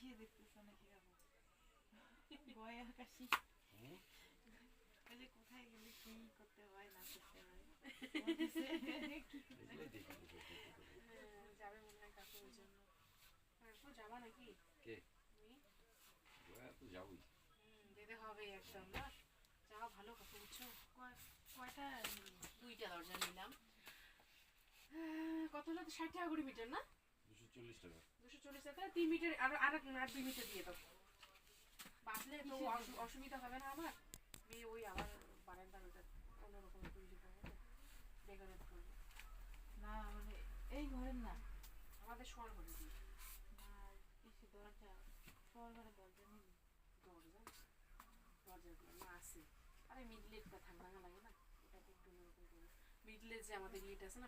কিসে দেখতেছ নাকি বাবু? ভয় আকাশি। ওই যে কোথায় গেলে কি করতে হয় না করতে হয় যাবে মনে হয় কাকু ওই জন্য। যাবা নাকি? কে তো যাবই। যেতে হবে একদম না। যাওয়া ভালো কাকু, বুঝছো? কয়টা? 2টা দরজা নিলাম। কত হলো? 60 টাকা করে মিটার না? 240 টাকা। 240 টাকা। 3 মিটার আর 2 মিটার দিয়ে দাও। বাঁচলে তো অসুবিধা হবে না আমার। মেয়ে ওই আমার বারান্দার ওটা অন্যরকম একটু ইয়ে করবো তো, ডেকোরেট করবো। না মানে এই ঘরের না, আমাদের শোয়ার ঘরে দিই। আর এসে দরজা, শোয়ার ঘরে দরজা নিবি? দরজাগুলো না আছে। আরে মিডলে একটা ঠান্ডা লাগে না, ওটাকে একটু অন্যরকম করবো। মিডলে যে আমাদের ইয়েটা আছে না